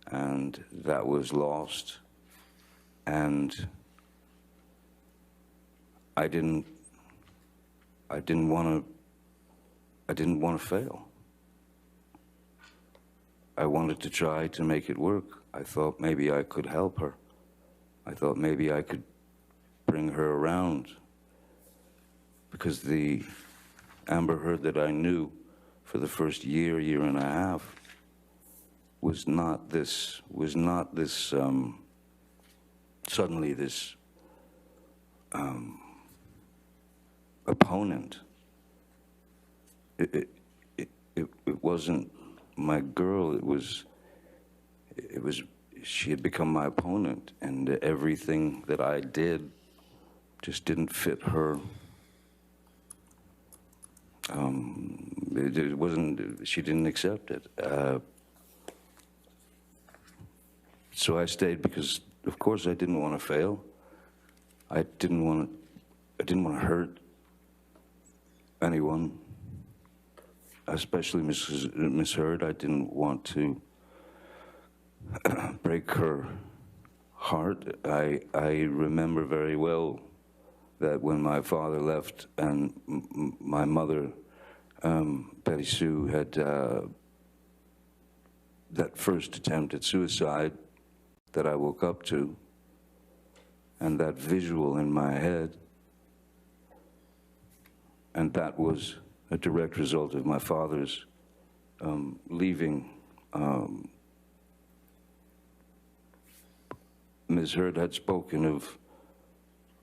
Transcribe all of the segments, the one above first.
and that was lost. And I didn't want to fail. I wanted to try to make it work. I thought maybe I could help her. I thought maybe I could bring her around, because the Amber Heard that I knew for the first year and a half was not this suddenly this opponent. It wasn't my girl. It was she had become my opponent, and everything that I did just didn't fit her. It wasn't. She didn't accept it. So I stayed because, of course, I didn't want to fail. I didn't want to hurt anyone, especially Miss Heard. I didn't want to break her heart. I remember very well that when my father left and my mother, Betty Sue, had that first attempt at suicide that I woke up to, and that visual in my head, and that was a direct result of my father's leaving. Ms. Heard had spoken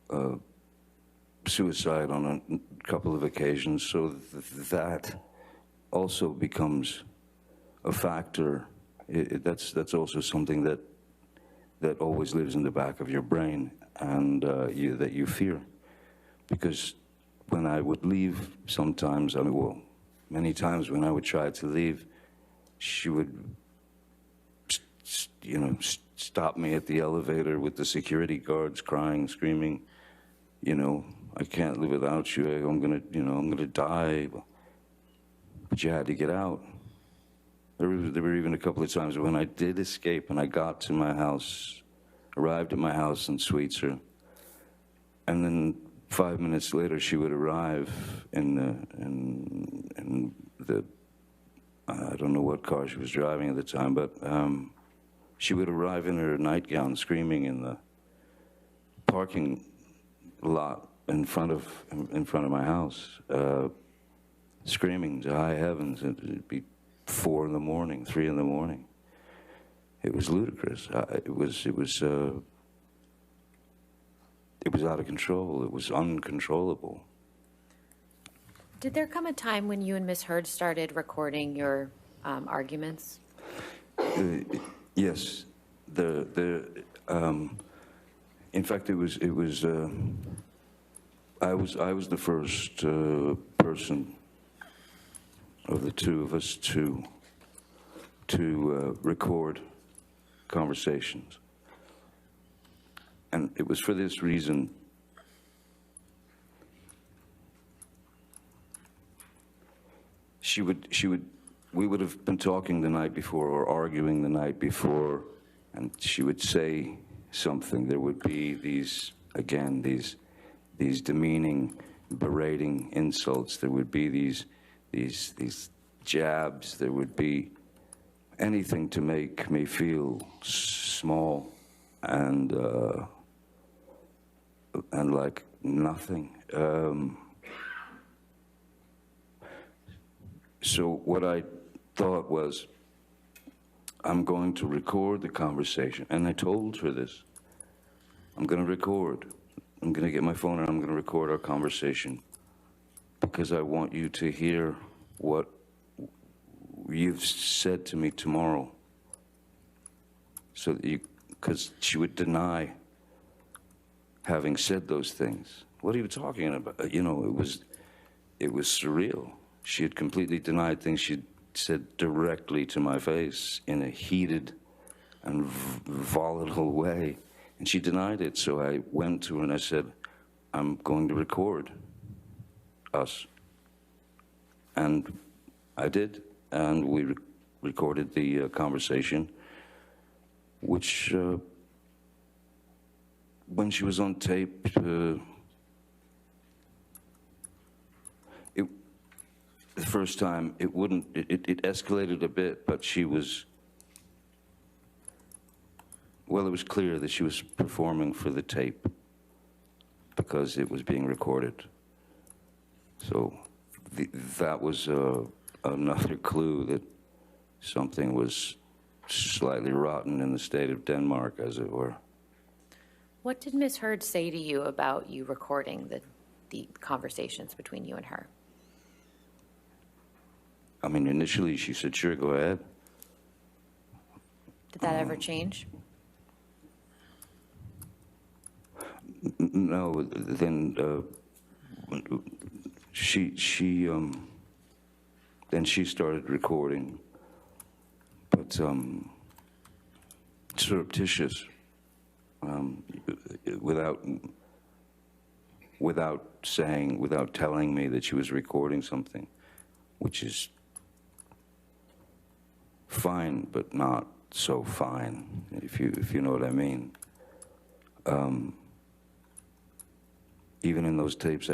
of suicide on a couple of occasions, so that also becomes a factor. That's also something that always lives in the back of your brain, and that you fear. Because when I would leave sometimes, many times when I would try to leave, she would, stop me at the elevator with the security guards crying, screaming, I can't live without you, I'm gonna die. But you had to get out. There were even a couple of times when I did escape and I got to my house, arrived at my house in Sweetser, and then 5 minutes later she would arrive in the I don't know what car she was driving at the time, but she would arrive in her nightgown screaming in the parking lot in front of my house, screaming to high heavens. It'd be 4 in the morning, 3 in the morning. It was ludicrous. It was out of control. It was uncontrollable. Did there come a time when you and Miss Heard started recording your arguments? Yes. In fact, I was the first person of the two of us to record conversations. And it was for this reason. We would have been talking the night before or arguing the night before, and she would say something. There would be these demeaning, berating insults. There would be these jabs. There would be anything to make me feel small and like nothing. So what I thought was, I'm going to record the conversation. And I told her this. I'm going to record. I'm going to get my phone and I'm going to record our conversation, because I want you to hear what you've said to me tomorrow. So that because she would deny having said those things. What are you talking about? It was surreal. She had completely denied things she'd said directly to my face in a heated and volatile way. And she denied it, so I went to her and I said, I'm going to record us. And I did, and we recorded the conversation. which, when she was on tape, the first time, it escalated a bit, but she was, well, it was clear that she was performing for the tape because it was being recorded. So that was another clue that something was slightly rotten in the state of Denmark, as it were. What did Ms. Heard say to you about you recording the conversations between you and her? I mean, initially she said, sure, go ahead. Did that ever change? No, then then she started recording, but surreptitious, without telling me that she was recording something, which is fine, but not so fine, if you know what I mean. Even in those tapes,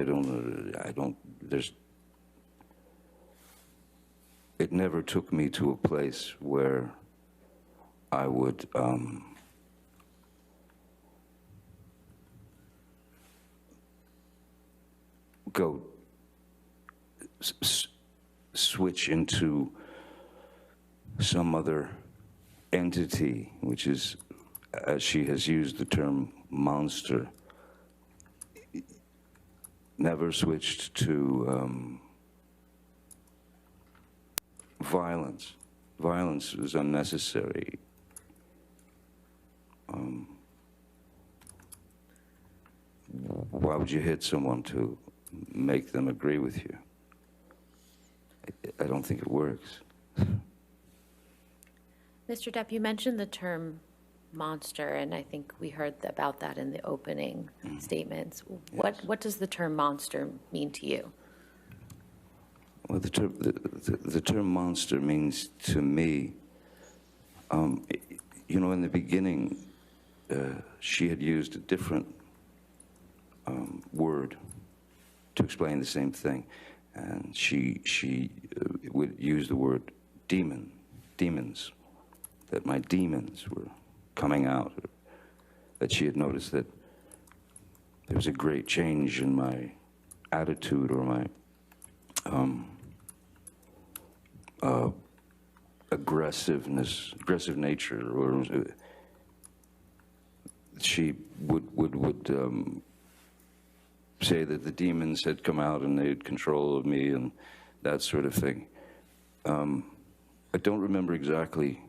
it never took me to a place where I would go switch into some other entity, which is, as she has used the term, monster. Never switched to violence. Violence is unnecessary. Why would you hit someone to make them agree with you? I don't think it works. Mr. Depp, you mentioned the term monster, and I think we heard about that in the opening statements. What does the term monster mean to you? Well, the term monster means to me, you know, in the beginning, she had used a different word to explain the same thing, and she would use the word demons, that my demons were coming out, that she had noticed that there was a great change in my attitude or my aggressive nature, or she would say that the demons had come out and they had control of me and that sort of thing. I don't remember exactly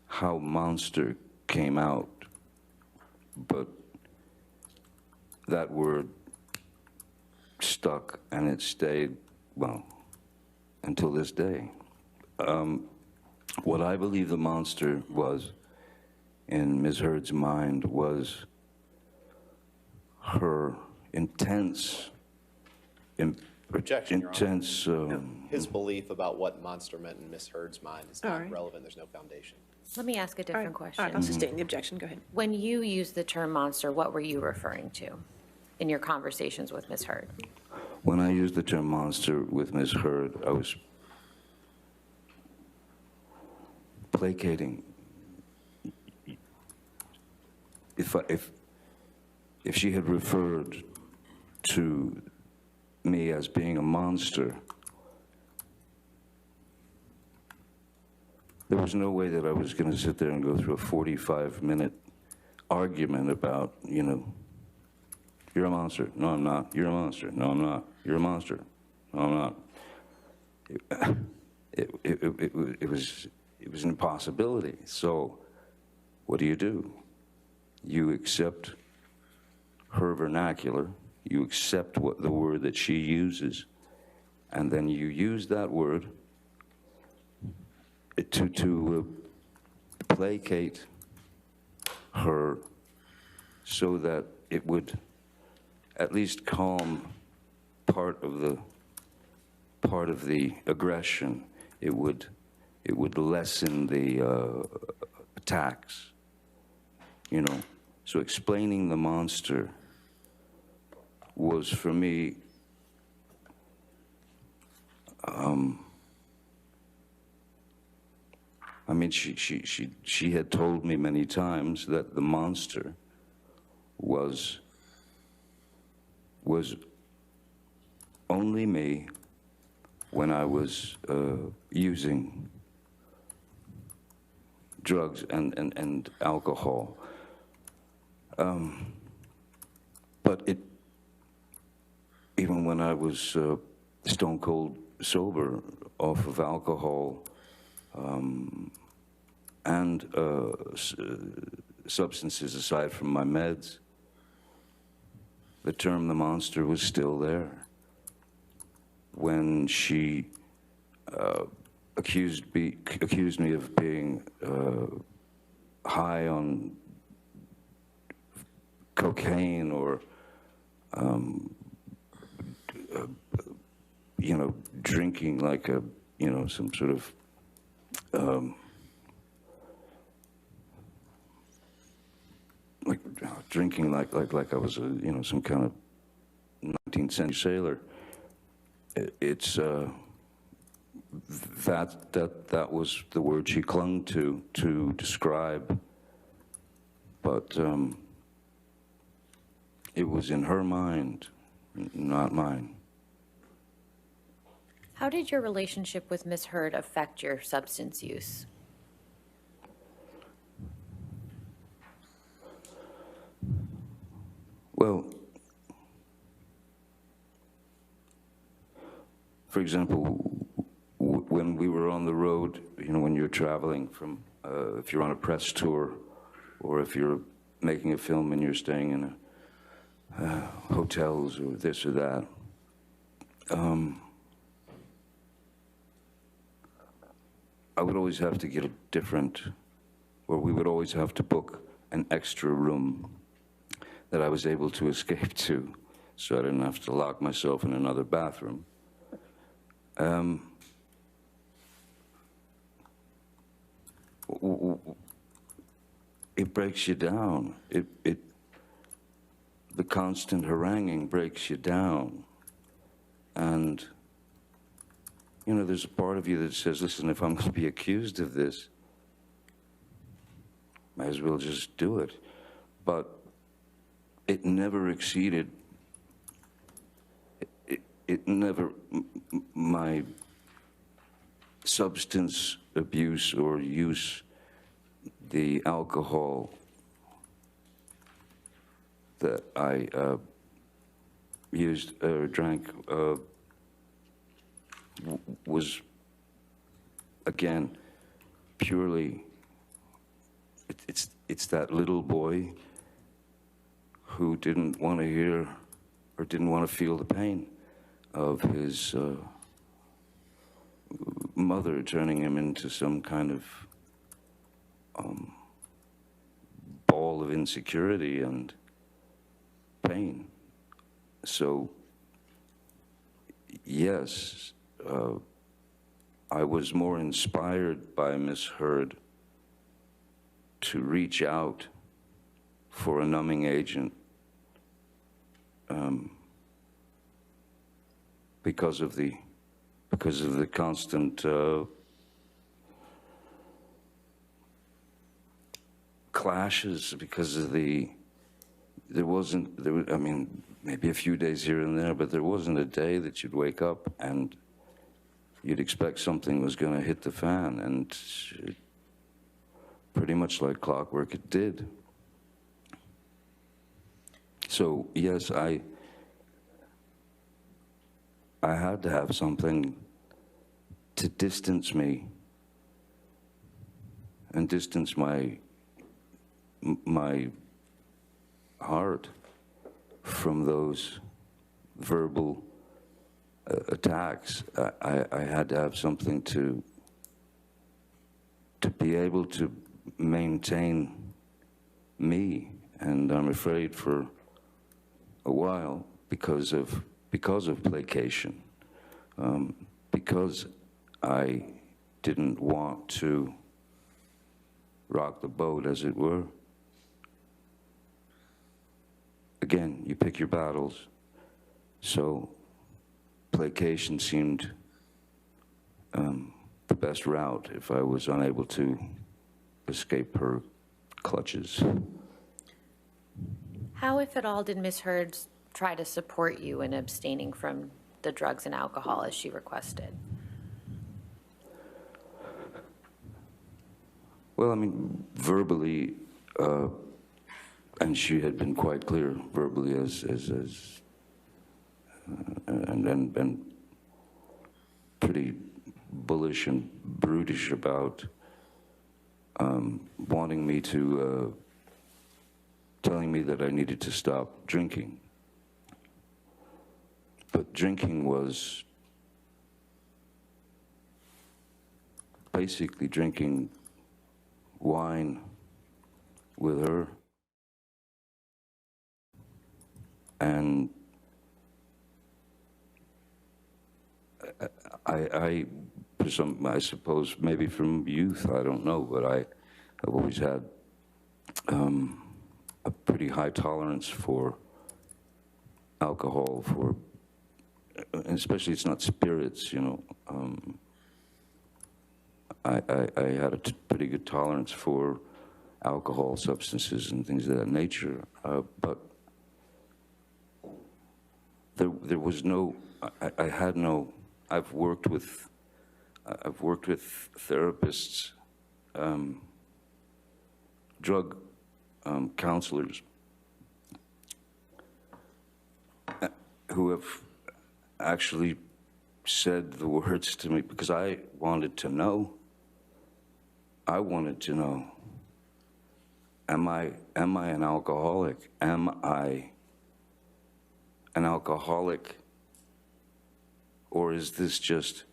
how monster came out, but that word stuck and it stayed, well, until this day. What I believe the monster was in Ms. Heard's mind was her intense, Objection, Your Honor. intense. His belief about what monster meant in Miss Heard's mind is All not right. relevant. There's no foundation. Let me ask a All right, different all question. right, I'll sustain the objection, go ahead. When you used the term monster, what were you referring to in your conversations with Ms. Heard? When I used the term monster with Ms. Heard, I was placating. If she had referred to me as being a monster, there was no way that I was going to sit there and go through a 45-minute argument about, you know, you're a monster. No, I'm not. You're a monster. No, I'm not. You're a monster. No, I'm not. It was an impossibility. So what do? You accept her vernacular. You accept the word that she uses, and then you use that word to placate her so that it would at least calm part of the aggression. It would lessen the attacks. you know. So explaining the monster was for me, I mean, she had told me many times that the monster was only me when I was using drugs and alcohol. But even when I was stone cold sober off of alcohol and substances aside from my meds, the term the monster was still there. When she accused me of being high on cocaine or you know, drinking like a, you know, some sort of like drinking like I was a, you know, some kind of 19th century sailor. It's that was the word she clung to describe, but it was in her mind, not mine. How did your relationship with Miss Heard affect your substance use? Well, for example, when we were on the road, you know, when you're traveling from, if you're on a press tour, or if you're making a film and you're staying in hotels or this or that, I would always have to get a different, or we would always have to book an extra room that I was able to escape to, so I didn't have to lock myself in another bathroom. It breaks you down. The constant haranguing breaks you down. And, you know, there's a part of you that says, listen, if I'm going to be accused of this, might as well just do it. But it never exceeded, it never, my substance abuse or use, the alcohol that I used or drank was, again, purely, it's that little boy who didn't want to hear or didn't want to feel the pain of his mother turning him into some kind of ball of insecurity and pain. So, yes, I was more inspired by Miss Heard to reach out for a numbing agent because of the constant clashes, because of I mean, maybe a few days here and there, but there wasn't a day that you'd wake up and you'd expect something was going to hit the fan, and pretty much like clockwork it did. So yes, I had to have something to distance me and distance my heart from those verbal attacks. I had to have something to be able to maintain me, and I'm afraid for a while, because of placation, because I didn't want to rock the boat, as it were. again, you pick your battles. So placation seemed the best route if I was unable to escape her clutches. How, if at all, did Ms. Heard try to support you in abstaining from the drugs and alcohol as she requested? Well, I mean, verbally, and she had been quite clear verbally and pretty bullish and brutish about wanting me to, telling me that I needed to stop drinking. But drinking was basically drinking wine with her, and I suppose maybe from youth, I don't know, but I've always had a pretty high tolerance for alcohol, and especially it's not spirits, you know. I had a pretty good tolerance for alcohol, substances, and things of that nature, but there was no, I had no. I've worked with therapists, drug counselors, who have actually said the words to me, because I wanted to know. I wanted to know, am I an alcoholic? Am I an alcoholic? Or is this just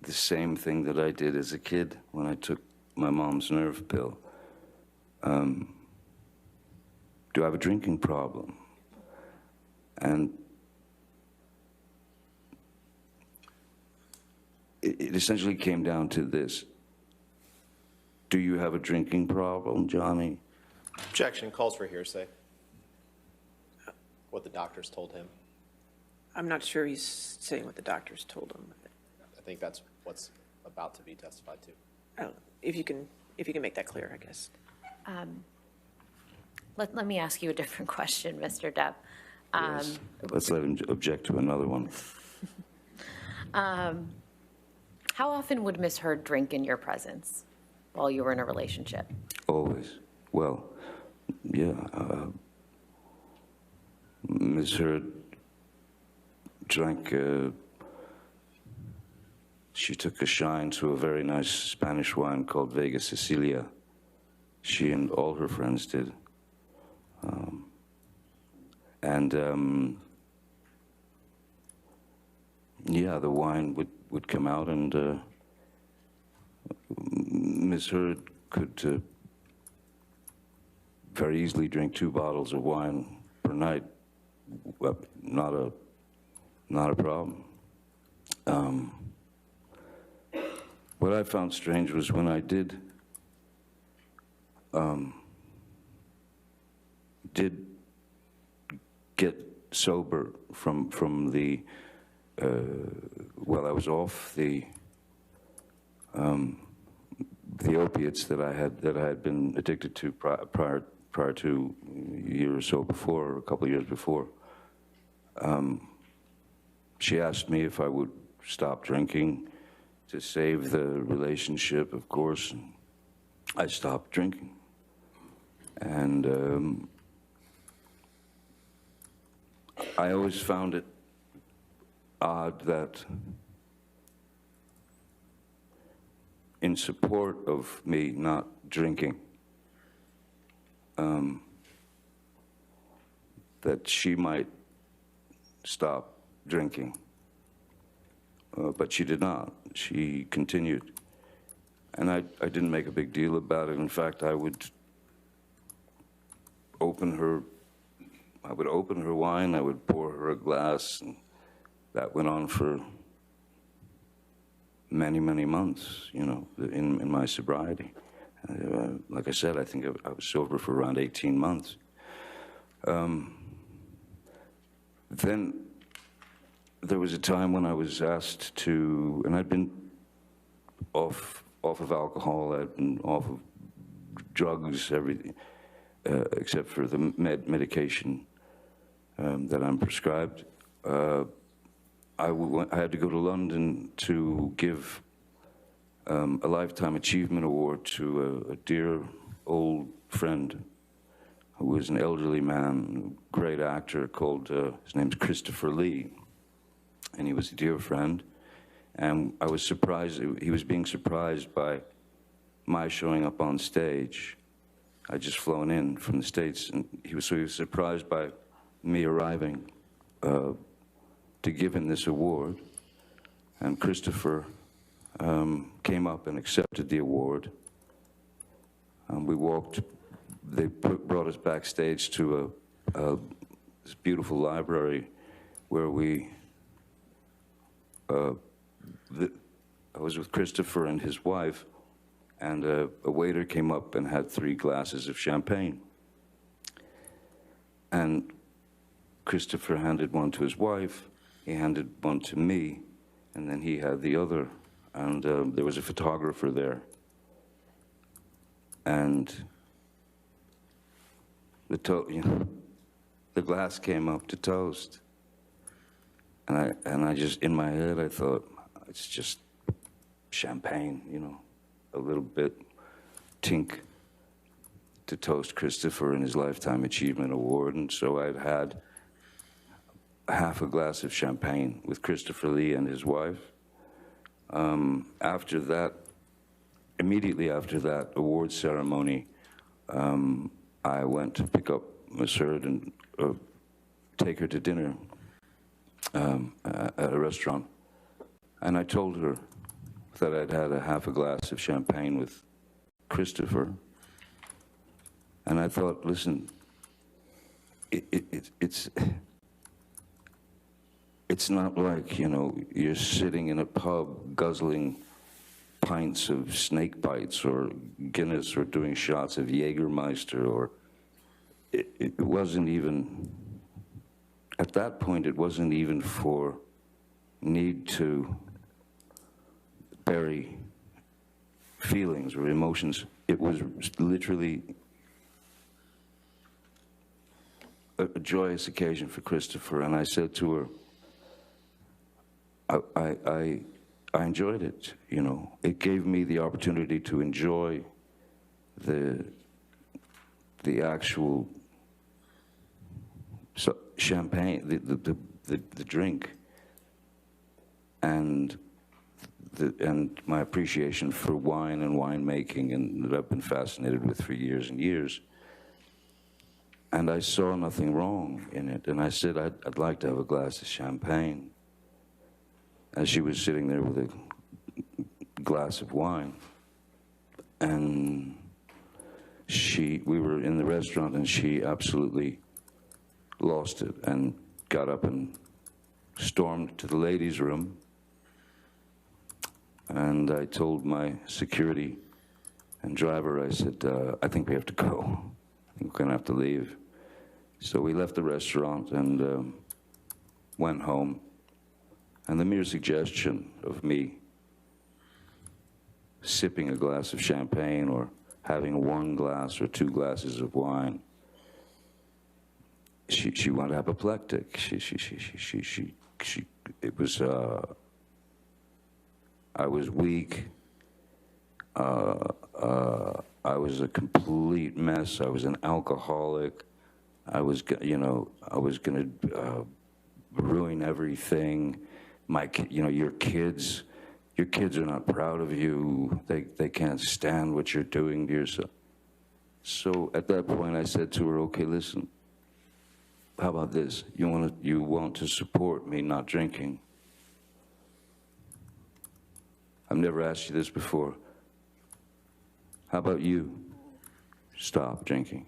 the same thing that I did as a kid when I took my mom's nerve pill? Do I have a drinking problem? And it essentially came down to this. Do you have a drinking problem, Johnny? Objection, calls for hearsay. What the doctors told him. I'm not sure he's saying what the doctors told him. I think that's what's about to be testified to. Oh, if you can make that clear, I guess. Let me ask you a different question, Mr. Depp. Yes. Let's let him object to another one. How often would Ms. Heard drink in your presence while you were in a relationship? Always. Well, yeah. Ms. Heard drank, she took a shine to a very nice Spanish wine called Vega Sicilia. She and all her friends did. Yeah, the wine would come out, and Ms. Heard could very easily drink 2 bottles of wine per night. Well, not a problem. What I found strange was when I did get sober from the I was off the opiates that I had been addicted to prior to a year or so before, or a couple of years before. She asked me if I would stop drinking to save the relationship, of course. And I stopped drinking. And I always found it odd that in support of me not drinking, that she might stop drinking. But she did not. She continued. And I didn't make a big deal about it. In fact, I would open her wine, I would pour her a glass, and that went on for many, many months, you know, in my sobriety. Like I said, I think I was sober for around 18 months. Then there was a time when I was asked to, and I'd been off of alcohol, I'd been off of drugs, everything, except for the medication that I'm prescribed. I had to go to London to give a Lifetime Achievement Award to a dear old friend who was an elderly man, great actor called, his name's Christopher Lee, and he was a dear friend. And I was surprised, he was being surprised by my showing up on stage. I'd just flown in from the States, and he was surprised by me arriving to give him this award. And Christopher came up and accepted the award. We walked, they brought us backstage to this beautiful library where I was with Christopher and his wife, and a waiter came up and had 3 glasses of champagne. And Christopher handed one to his wife, he handed one to me, and then he had the other. And there was a photographer there. And the glass came up to toast. And I just, in my head, I thought, it's just champagne, you know, a little bit tink to toast Christopher and his Lifetime Achievement Award. And so I'd had half a glass of champagne with Christopher Lee and his wife. After that, immediately after that award ceremony, I went to pick up Maserd and take her to dinner at a restaurant. And I told her that I'd had a half a glass of champagne with Christopher. And I thought, listen, it's not like, you know, you're sitting in a pub guzzling pints of snake bites or Guinness or doing shots of Jägermeister, or it wasn't even, at that point, it wasn't even for need to bury feelings or emotions. It was literally a joyous occasion for Christopher, and I said to her, I enjoyed it, you know. It gave me the opportunity to enjoy the actual champagne, the drink, and my appreciation for wine and winemaking, and that I've been fascinated with for years and years. And I saw nothing wrong in it, and I said I'd like to have a glass of champagne. As she was sitting there with a glass of wine, and we were in the restaurant, and she absolutely lost it and got up and stormed to the ladies' room. And I told my security and driver, I said, I think we have to go. I think we're gonna have to leave. So we left the restaurant and went home. And the mere suggestion of me sipping a glass of champagne or having 1 glass or 2 glasses of wine, she went apoplectic. It was, I was weak. I was a complete mess. I was an alcoholic. I was, you know, I was gonna ruin everything. Your kids are not proud of you. They can't stand what you're doing to yourself. So at that point I said to her, okay, listen, how about this? You want to support me not drinking? I've never asked you this before. How about you stop drinking?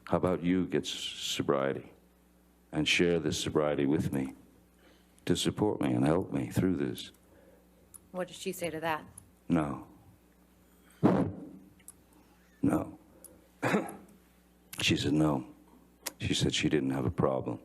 How about you get sobriety and share this sobriety with me to support me and help me through this? What did she say to that? No. No. She said no. She said she didn't have a problem.